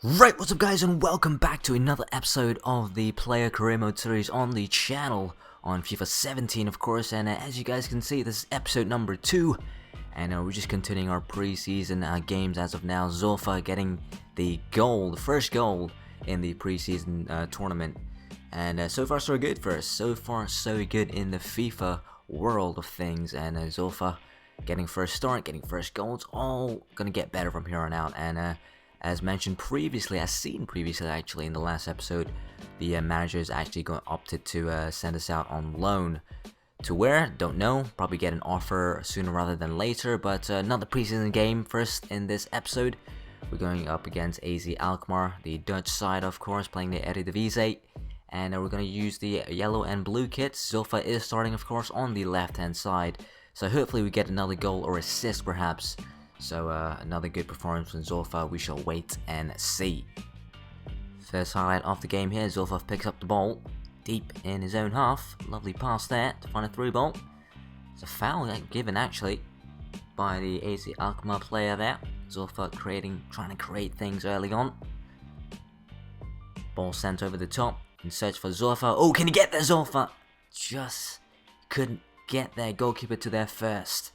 Right, what's up guys, and welcome back to another episode of the Player Career Mode series on the channel on FIFA 17 of course, and as you guys can see, this is episode number 2, and we're just continuing our preseason games as of now. Zulfa getting the first goal in the preseason tournament, and so far so good for us, so far so good in the FIFA world of things, and Zulfa getting first start, getting first goals, all gonna get better from here on out, and as mentioned previously, actually in the last episode, the manager is actually opted to send us out on loan. To where? Don't know. Probably get an offer sooner rather than later, but another preseason game first in this episode. We're going up against AZ Alkmaar, the Dutch side of course, playing the Eredivisie, and we're going to use the yellow and blue kits. Zulfa is starting of course on the left hand side, so hopefully we get another goal or assist perhaps. So another good performance from Zulfa, we shall wait and see. First highlight of the game here, Zulfa picks up the ball deep in his own half. Lovely pass there to find a through ball. It's a foul given actually by the AZ Alkmaar player there. Zulfa trying to create things early on. Ball sent over the top in search for Zulfa. Oh, can he get there, Zulfa? Just couldn't get their goalkeeper to there first.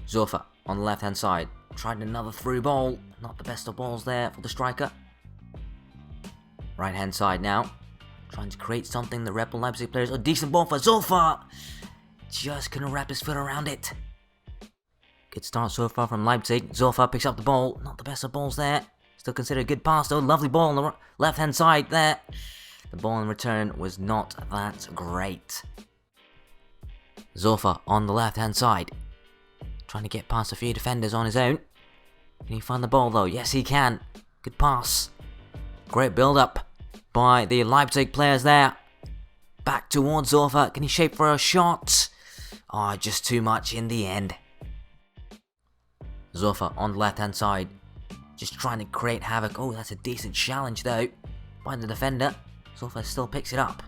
Zulfa on the left hand side, tried another through ball, not the best of balls there for the striker. Right hand side now, trying to create something, the Red Bull Leipzig players. Oh, decent ball for Zulfa, just couldn't wrap his foot around it. Good start so far from Leipzig. Zulfa picks up the ball, not the best of balls there, still considered a good pass though. Lovely ball on the left hand side there. The ball in return was not that great. Zulfa on the left hand side, trying to get past a few defenders on his own. Can he find the ball though? Yes he can. Good pass. Great build up by the Leipzig players there. Back towards Zulfa. Can he shape for a shot? Oh, just too much in the end. Zulfa on the left hand side, just trying to create havoc. Oh, that's a decent challenge though by the defender. Zulfa still picks it up.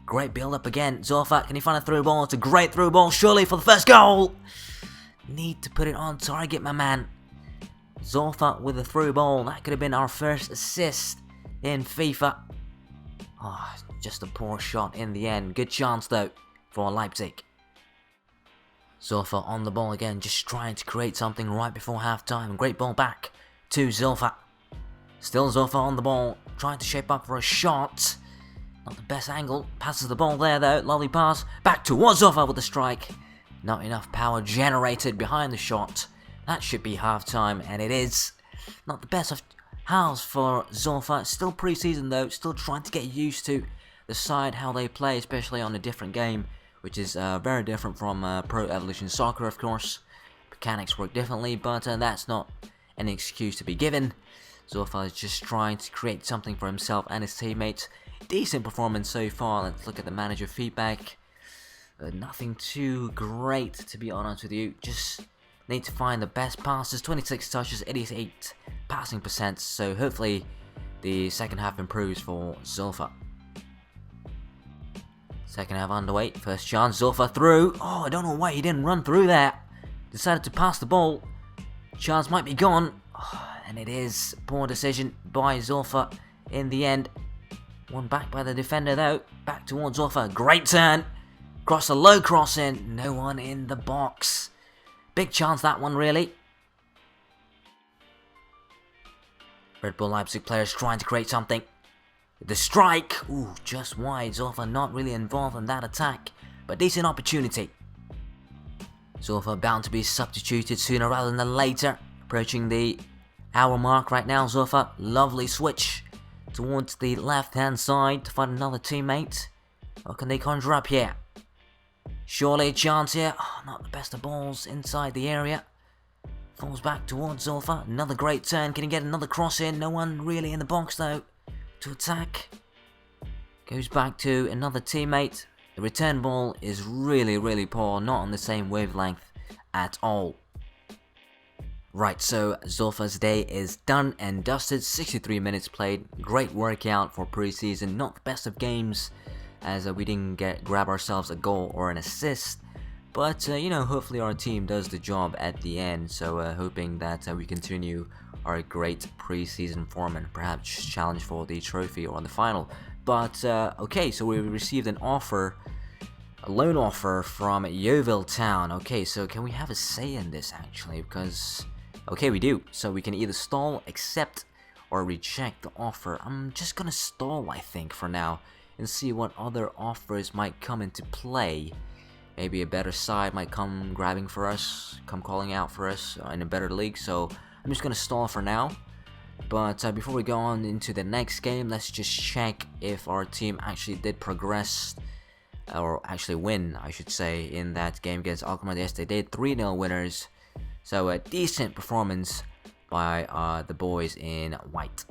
Great build up again. Zulfa, can he find a through ball? It's a great through ball surely for the first goal. Need to put it on target, my man. Zulfa with a through ball. That could have been our first assist in FIFA. Oh, just a poor shot in the end. Good chance though for Leipzig. Zulfa on the ball again, just trying to create something right before halftime. Great ball back to Zulfa. Still Zulfa on the ball, trying to shape up for a shot. Not the best angle. Passes the ball there though. Lovely pass. Back towards Zulfa with the strike. Not enough power generated behind the shot. That should be halftime, and it is. Not the best of halves for Zulfa. Still pre-season though, still trying to get used to the side, how they play, especially on a different game, which is very different from Pro Evolution Soccer of course. Mechanics work differently, but that's not an excuse to be given. Zulfa is just trying to create something for himself and his teammates. Decent performance so far. Let's look at the manager feedback. Nothing too great to be honest with you, just need to find the best passes. 26 touches, 88 passing percent, so hopefully the second half improves for Zulfa. Second half underway, first chance, Zulfa through. Oh, I don't know why he didn't run through there. Decided to pass the ball. Chance might be gone, and it is. Poor decision by Zulfa in the end. One back by the defender though, back towards Zulfa, great turn. Cross a low cross in, no one in the box. Big chance that one really. Red Bull Leipzig players trying to create something. The strike, ooh, just wide. Zulfa not really involved in that attack, but decent opportunity. Zulfa bound to be substituted sooner rather than later. Approaching the hour mark right now, Zulfa. Lovely switch towards the left hand side to find another teammate. What can they conjure up here? Surely a chance here. Oh, not the best of balls inside the area. Falls back towards Zulfa. Another great turn. Can he get another cross in? No one really in the box though to attack. Goes back to another teammate. The return ball is really poor. Not on the same wavelength at all. Right, so Zulfa's day is done and dusted. 63 minutes played. Great workout for preseason. Not the best of games, as we didn't grab ourselves a goal or an assist, but you know, hopefully our team does the job at the end. So hoping that we continue our great preseason form and perhaps challenge for the trophy or the final. But okay, so we received an offer, a loan offer from Yeovil Town. Okay, so can we have a say in this actually? Because okay, we do. So we can either stall, accept, or reject the offer. I'm just gonna stall, I think, for now, and see what other offers might come into play. Maybe a better side might come grabbing for us, come calling out for us in a better league. So I'm just gonna stall for now. But before we go on into the next game, let's just check if our team actually did progress, or actually win, I should say, in that game against Alkmaar. Yes, they did 3-0 winners. So a decent performance by the boys in white.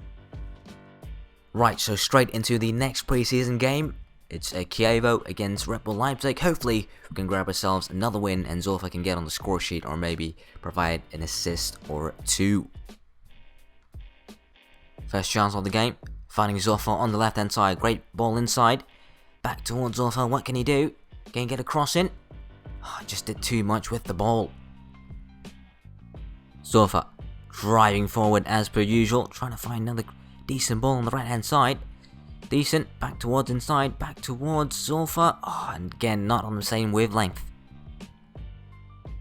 Right, so straight into the next preseason game. It's a Kievo against Red Bull Leipzig. Hopefully we can grab ourselves another win and Zulfa can get on the score sheet, or maybe provide an assist or two. First chance of the game, finding Zulfa on the left hand side. Great ball inside, back towards Zulfa. What can he do? Can he get a cross in? Oh, just did too much with the ball. Zulfa driving forward as per usual, trying to find another decent ball on the right hand side. Decent, back towards inside, back towards Zulfa. Oh, and again, not on the same wavelength.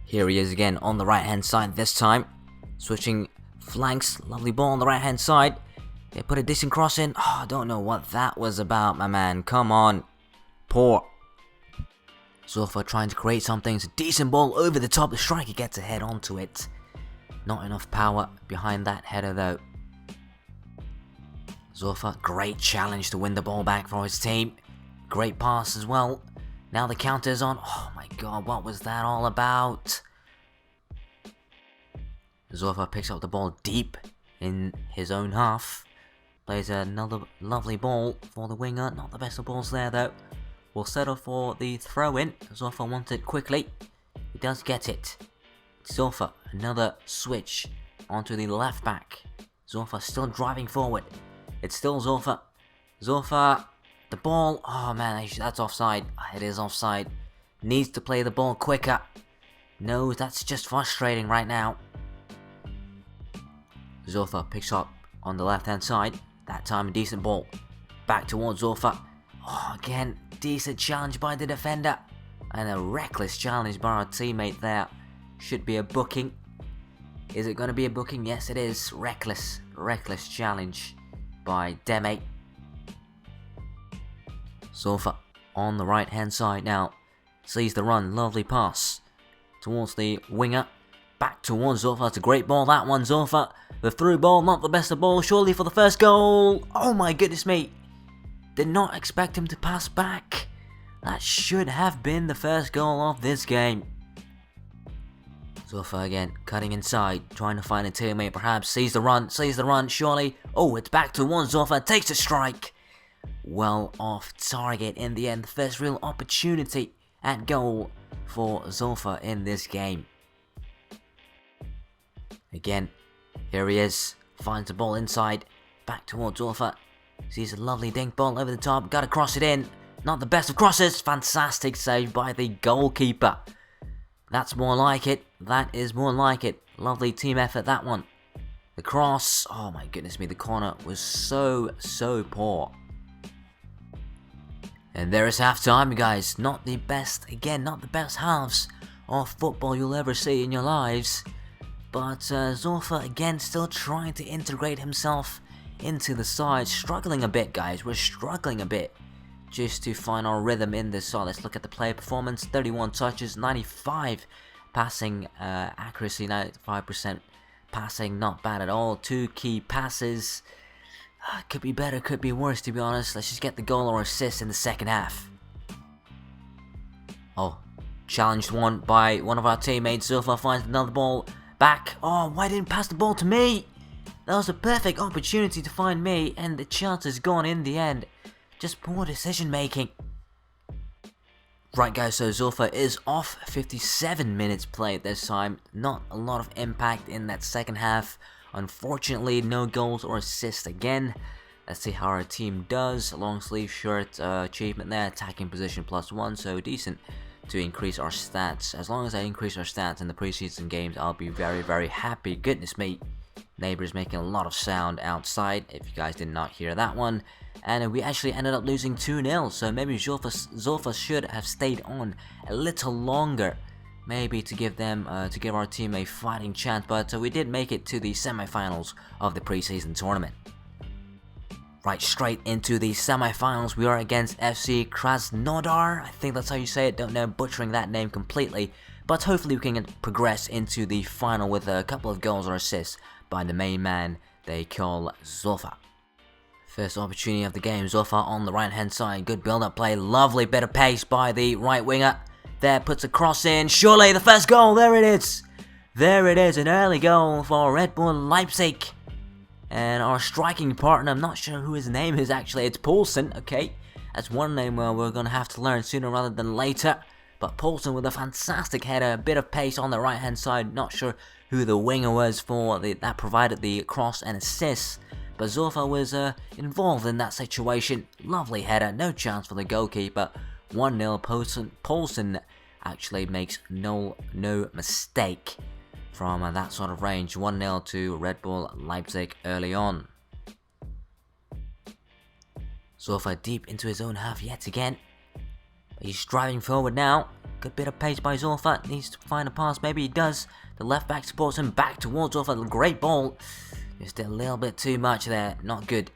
Here he is again on the right hand side this time. Switching flanks, lovely ball on the right hand side. They put a decent cross in. Oh, I don't know what that was about, my man. Come on. Poor. Zulfa trying to create something. It's a decent ball over the top. The striker gets a head onto it. Not enough power behind that header though. Zulfa, great challenge to win the ball back for his team. Great pass as well. Now the counter is on. Oh my god, what was that all about? Zulfa picks up the ball deep in his own half. Plays another lovely ball for the winger. Not the best of balls there though. We'll settle for the throw in. Zulfa wants it quickly. He does get it. Zulfa, another switch onto the left back. Zulfa still driving forward. It's still Zulfa. Zulfa, the ball. Oh man, that's offside. It is offside. Needs to play the ball quicker. No, that's just frustrating right now. Zulfa picks up on the left hand side. That time a decent ball. Back towards Zulfa. Oh, again, decent challenge by the defender. And a reckless challenge by our teammate there. Should be a booking. Is it going to be a booking? Yes, it is. Reckless challenge by Deme. Zulfa on the right hand side now. Sees the run. Lovely pass towards the winger. Back towards Zulfa. It's a great ball, that one, Zulfa. The through ball, not the best of ball. Surely for the first goal. Oh my goodness me. Did not expect him to pass back. That should have been the first goal of this game. Zulfa again, cutting inside, trying to find a teammate perhaps. Sees the run, surely. Oh, it's back towards Zulfa, takes a strike. Well off target in the end. First real opportunity at goal for Zulfa in this game. Again, here he is, finds the ball inside, back towards Zulfa. Sees a lovely dink ball over the top, gotta cross it in. Not the best of crosses, fantastic save by the goalkeeper. That's more like it, that is more like it. Lovely team effort, that one. The cross, oh my goodness me, the corner was so poor. And there is half time, guys. Not the best, again, not the best halves of football you'll ever see in your lives. But Zulfa again still trying to integrate himself into the side. Struggling a bit, guys. We're struggling a bit just to find our rhythm in this side. Let's look at the player performance. 31 touches, 95 passing accuracy, 95% passing. Not bad at all. 2 key passes. Could be better, could be worse, to be honest. Let's just get the goal or assist in the second half. Oh, challenged one by one of our teammates. Zulfa finds another ball. Back. Oh, why didn't pass the ball to me? That was a perfect opportunity to find me, and the chance is gone in the end. Just poor decision making. Right guys, so Zulfa is off. 57 minutes played this time. Not a lot of impact in that second half. Unfortunately, no goals or assists again. Let's see how our team does. Long sleeve shirt achievement there. Attacking position +1, so decent to increase our stats. As long as I increase our stats in the preseason games, I'll be very happy. Goodness me. neighbors making a lot of sound outside, if you guys did not hear that one. And we actually ended up losing 2-0, so maybe Zulfa should have stayed on a little longer, maybe to give our team a fighting chance, but we did make it to the semifinals of the preseason tournament. Right, straight into the semifinals, we are against FC Krasnodar. I think that's how you say it, don't know, butchering that name completely, but hopefully we can progress into the final with a couple of goals or assists by the main man they call Zulfa. First opportunity of the game, Zulfa on the right hand side, good build-up play, lovely bit of pace by the right winger. There, puts a cross in, surely the first goal, there it is! There it is, an early goal for Red Bull Leipzig. And our striking partner, I'm not sure who his name is actually, it's Poulsen, okay. That's one name we're going to have to learn sooner rather than later. But Poulsen with a fantastic header, a bit of pace on the right hand side, not sure who the winger was for that provided the cross and assist. But Zulfa was involved in that situation, lovely header, no chance for the goalkeeper. 1-0, Poulsen actually makes no mistake from that sort of range. 1-0 to Red Bull Leipzig early on. Zulfa deep into his own half yet again. He's driving forward now. Good bit of pace by Zulfa. Needs to find a pass. Maybe he does. The left back supports him back towards Zulfa. Great ball. Just a little bit too much there. Not good.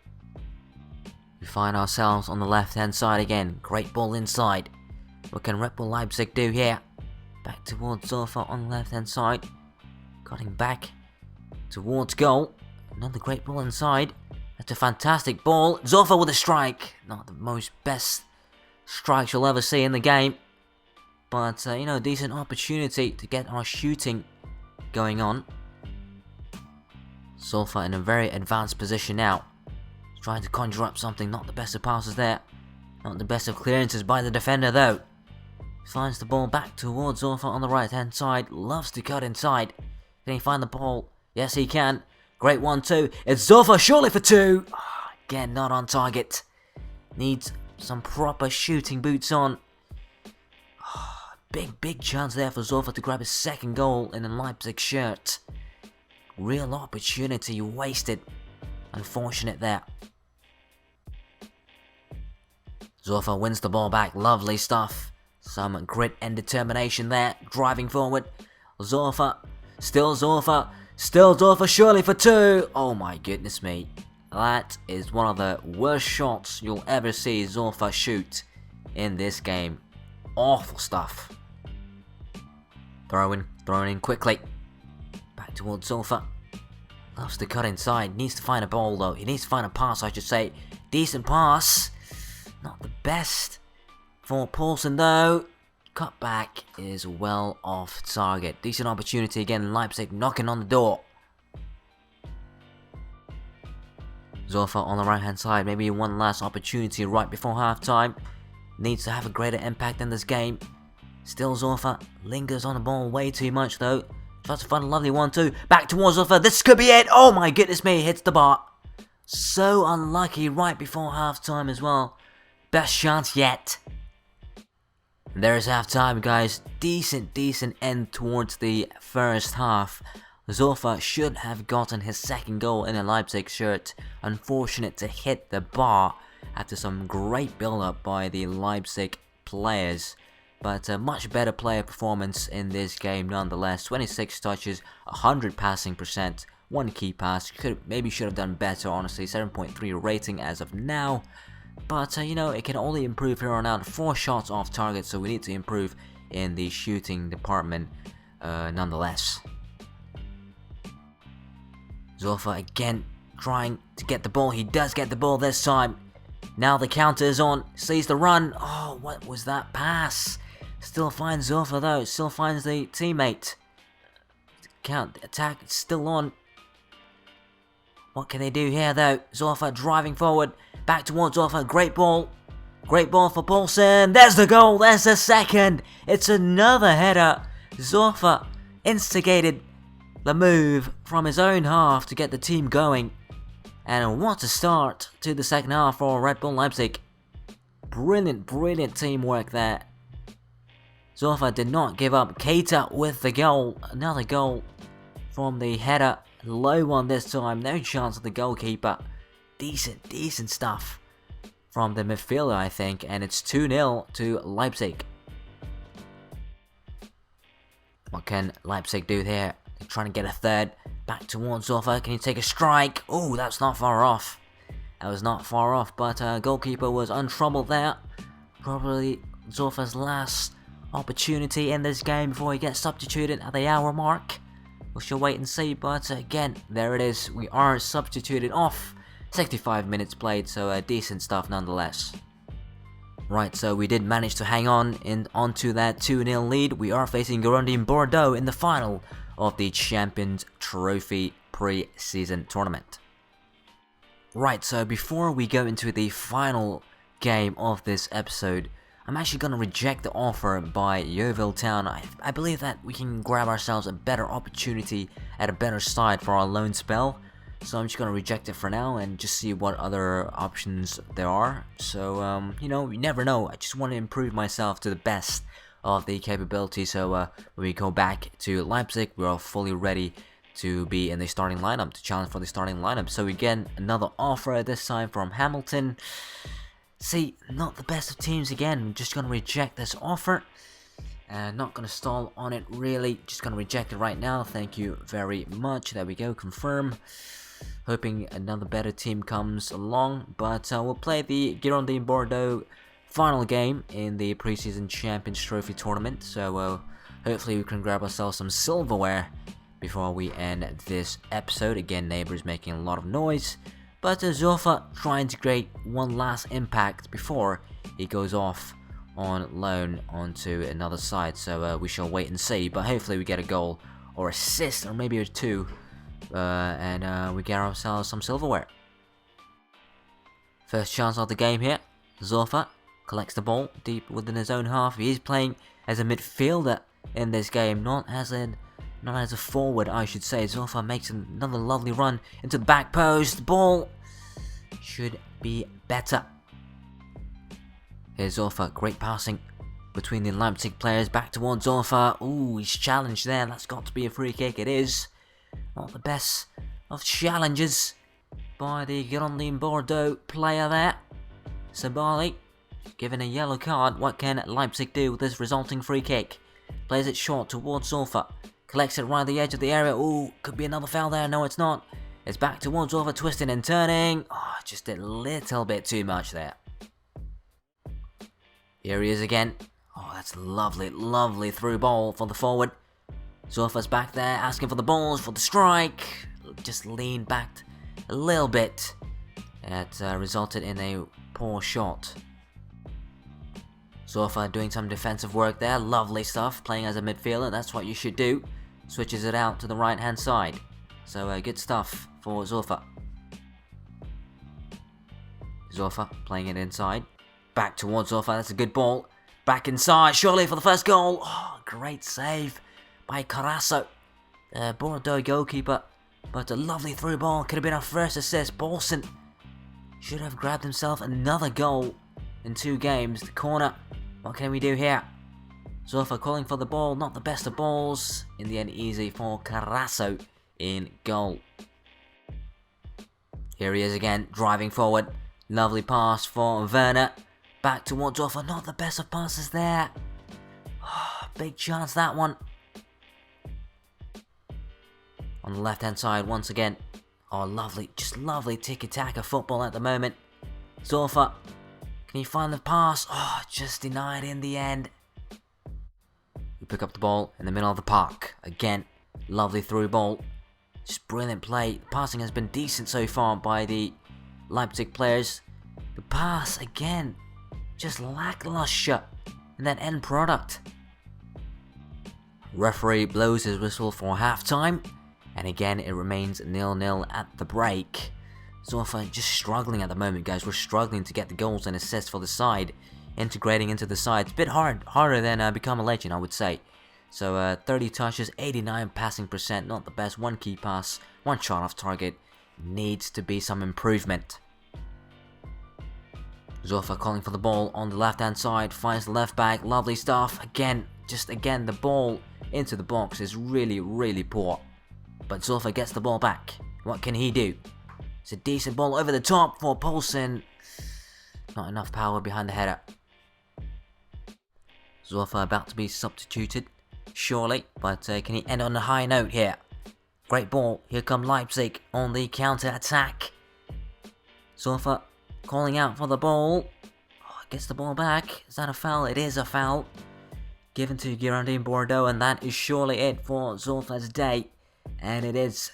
We find ourselves on the left hand side again. Great ball inside. What can Red Bull Leipzig do here? Back towards Zulfa on the left hand side. Cutting back towards goal. Another great ball inside. That's a fantastic ball. Zulfa with a strike. Not the most best strikes you'll ever see in the game. But, decent opportunity to get our shooting going on. Zulfa in a very advanced position now. Trying to conjure up something. Not the best of passes there. Not the best of clearances by the defender though. Finds the ball back towards Zulfa on the right hand side. Loves to cut inside. Can he find the ball? Yes, he can. Great 1-2. It's Zulfa, surely for 2. Oh, again, not on target. Needs some proper shooting boots on. Oh, big chance there for Zulfa to grab his second goal in a Leipzig shirt. Real opportunity wasted. Unfortunate there. Zulfa wins the ball back. Lovely stuff. Some grit and determination there. Driving forward. Zulfa. Still Zulfa, surely for 2. Oh my goodness me. That is one of the worst shots you'll ever see Zulfa shoot in this game. Awful stuff. Throw in quickly. Back towards Zulfa. Loves to cut inside. Needs to find a ball though. He needs to find a pass, I should say. Decent pass. Not the best for Poulsen though. Cutback is well off target. Decent opportunity again. Leipzig knocking on the door. Zulfa on the right hand side. Maybe one last opportunity right before halftime. Needs to have a greater impact in this game. Still Zulfa lingers on the ball way too much though. Tries to find a lovely 1-2. Back towards Zulfa. This could be it. Oh my goodness me. Hits the bar. So unlucky right before halftime as well. Best chance yet. There's half-time, guys. Decent end towards the first half. Zulfa should have gotten his second goal in a Leipzig shirt. Unfortunate to hit the bar after some great build-up by the Leipzig players. But a much better player performance in this game nonetheless. 26 touches, 100 passing percent, 1 key pass. Maybe should have done better, honestly. 7.3 rating as of now. But, it can only improve here on out. 4 shots off target, so we need to improve in the shooting department nonetheless. Zulfa again trying to get the ball. He does get the ball this time. Now the counter is on. Sees the run. Oh, what was that pass? Still finds Zulfa though. Still finds the teammate. Count attack is still on. What can they do here though? Zulfa driving forward. Back towards Zulfa. Great ball. Great ball for Poulsen. There's the goal. There's the second. It's another header. Zulfa instigated the move from his own half to get the team going. And what a start to the second half for Red Bull Leipzig. Brilliant teamwork there. Zulfa did not give up. Keita with the goal. Another goal from the header. low one this time. No chance of the goalkeeper. Decent stuff from the midfielder, I think. And it's 2-0 to Leipzig. What can Leipzig do here? They're trying to get a third. Back towards Zulfa. Can he take a strike? Oh, that's not far off. That was not far off, but goalkeeper was untroubled there. Probably Zulfa's last opportunity in this game before he gets substituted at the hour mark. We shall wait and see, but again, there it is. We are substituted off. 65 minutes played, so decent stuff nonetheless. Right, so we did manage to hang on onto that 2-0 lead. We are facing Girondins Bordeaux in the final of the Champions Trophy pre-season tournament. Right, so before we go into the final game of this episode, I'm actually going to reject the offer by Yeovil Town. I believe that we can grab ourselves a better opportunity at a better side for our loan spell. So I'm just going to reject it for now and just see what other options there are. So, you know, you never know. I just want to improve myself to the best of the capability. So when we go back to Leipzig, we're all fully ready to be in the starting lineup, to challenge for the starting lineup. So again, another offer this time from Hamilton. See, not the best of teams again. I'm just going to reject this offer. And not going to stall on it really. Just going to reject it right now. Thank you very much. There we go. Confirm. Hoping another better team comes along. But we'll play the Girondins Bordeaux final game in the preseason Champions Trophy tournament. So hopefully we can grab ourselves some silverware before we end this episode. Again, neighbors making a lot of noise. But Zulfa trying to create one last impact before he goes off on loan onto another side. So we shall wait and see. But hopefully we get a goal or assist or maybe a two. And we get ourselves some silverware. First chance of the game here. Zulfa collects the ball deep within his own half. He is playing as a midfielder in this game, not as a forward, I should say. Zulfa makes another lovely run into the back post. Ball should be better. Here's Zulfa, great passing between the Leipzig players. Back towards Zulfa. Ooh, he's challenged there. That's got to be a free kick. It is. Not the best of challenges by the Girondins Bordeaux player there. Sabali given a yellow card. What can Leipzig do with this resulting free kick? Plays it short towards Zulfa. Collects it right at the edge of the area. Ooh, could be another foul there. No, it's not. It's back towards Zulfa, twisting and turning. Oh, just a little bit too much there. Here he is again. Oh, that's lovely through ball for the forward. Zulfa's back there, asking for the balls, for the strike. Just leaned back a little bit. It resulted in a poor shot. Zulfa doing some defensive work there. Lovely stuff, playing as a midfielder. That's what you should do. Switches it out to the right-hand side. So good stuff for Zulfa. Zulfa playing it inside. Back towards Zulfa. That's a good ball. Back inside. Surely for the first goal. Oh, great save by Carasso, the Bordeaux goalkeeper. But a lovely through ball. Could have been our first assist. Bolson should have grabbed himself another goal in 2 games. The corner. What can we do here? Zulfa calling for the ball. Not the best of balls. In the end, easy for Carasso in goal. Here he is again, driving forward. Lovely pass for Werner. Back towards Zulfa. Not the best of passes there. Oh, big chance that one. On the left-hand side once again. Oh, lovely. Just lovely tiki-taka football at the moment. Zulfa. Can he find the pass? Oh, just denied in the end. We pick up the ball in the middle of the park. Again, lovely through ball. Just brilliant play. The passing has been decent so far by the Leipzig players. The pass, again, just lackluster in that end product. Referee blows his whistle for half-time. And again, it remains 0-0 at the break. Zulfa just struggling at the moment, guys. We're struggling to get the goals and assists for the side. Integrating into the side. It's a bit harder than Become a Legend, I would say. So 30 touches, 89 passing percent. Not the best. 1 key pass, 1 shot off target. Needs to be some improvement. Zulfa calling for the ball on the left-hand side. Finds the left back. Lovely stuff. Again, the ball into the box is really poor. but Zulfa gets the ball back. What can he do? It's a decent ball over the top for Poulsen. Not enough power behind the header. Zulfa about to be substituted, surely, but can he end on a high note here? Great ball. Here come Leipzig on the counter-attack. Zulfa calling out for the ball. Oh, gets the ball back. Is that a foul? It is a foul. Given to Girondin Bordeaux, and that is surely it for Zulfa's day. And it is.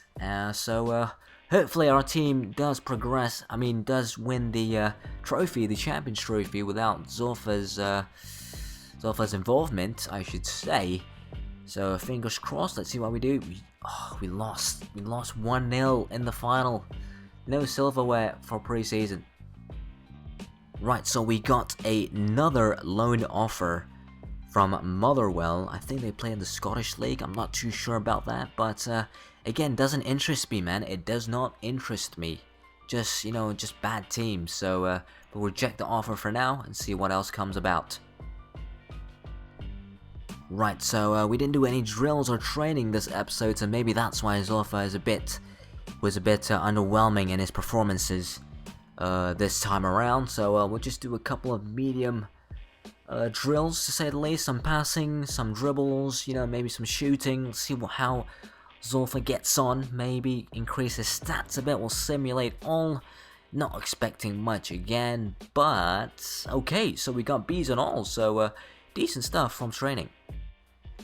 Hopefully our team does progress. I mean, does win the trophy, the Champions Trophy, without Zulfa's involvement, I should say. So fingers crossed. Let's see what we do. We lost. We lost 1-0 in the final. No silverware for pre-season. Right, so we got another loan offer from Motherwell. I think they play in the Scottish League. I'm not too sure about that, but again, doesn't interest me, man. It does not interest me. Just, just bad teams. So we'll reject the offer for now and see what else comes about. Right, so we didn't do any drills or training this episode, so maybe that's why Zulfa was a bit underwhelming in his performances this time around. So we'll just do a couple of medium drills, to say the least. Some passing, some dribbles, maybe some shooting. See how Zulfa gets on. Maybe increase his stats a bit. We'll simulate all. Not expecting much again, but okay. So we got B's on all. So decent stuff from training.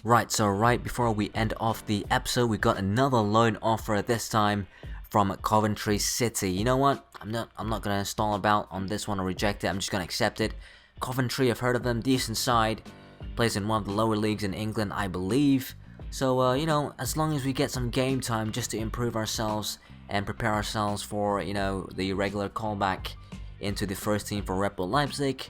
Right, so right before we end off the episode, we got another loan offer, this time from Coventry City. You know what? I'm not gonna stall about on this one or reject it. I'm just gonna accept it. Coventry, I've heard of them, decent side, plays in one of the lower leagues in England, I believe. So as long as we get some game time just to improve ourselves and prepare ourselves for the regular callback into the first team for Red Bull Leipzig,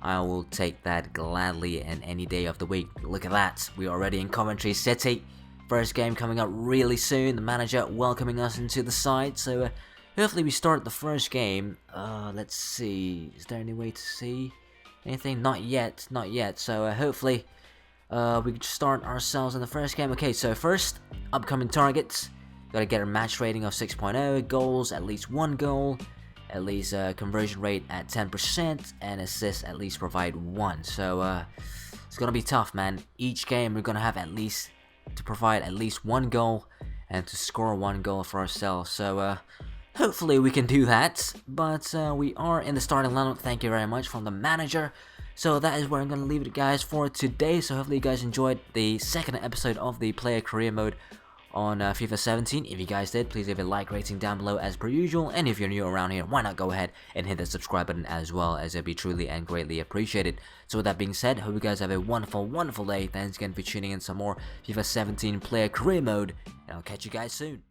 I will take that gladly and any day of the week. Look at that, we're already in Coventry City. First game coming up really soon. The manager welcoming us into the side. So hopefully we start the first game. Let's see. Is there any way to see anything? Not yet. Not yet. So hopefully we can start ourselves in the first game. Okay, so first, upcoming targets. Gotta get a match rating of 6.0. Goals, at least 1 goal. At least conversion rate at 10%, and assists at least provide 1. So it's gonna be tough, man. Each game we're gonna have to provide at least 1 goal and to score 1 goal for ourselves. So hopefully we can do that. But we are in the starting lineup. Thank you very much from the manager. So that is where I'm gonna leave it, guys, for today. So hopefully you guys enjoyed the second episode of the player career mode on FIFA 17. If you guys did, please leave a like rating down below as per usual, and if you're new around here, why not go ahead and hit the subscribe button as well, as it'd be truly and greatly appreciated. So with that being said, hope you guys have a wonderful day. Thanks again for tuning in some more FIFA 17 player career mode, and I'll catch you guys soon.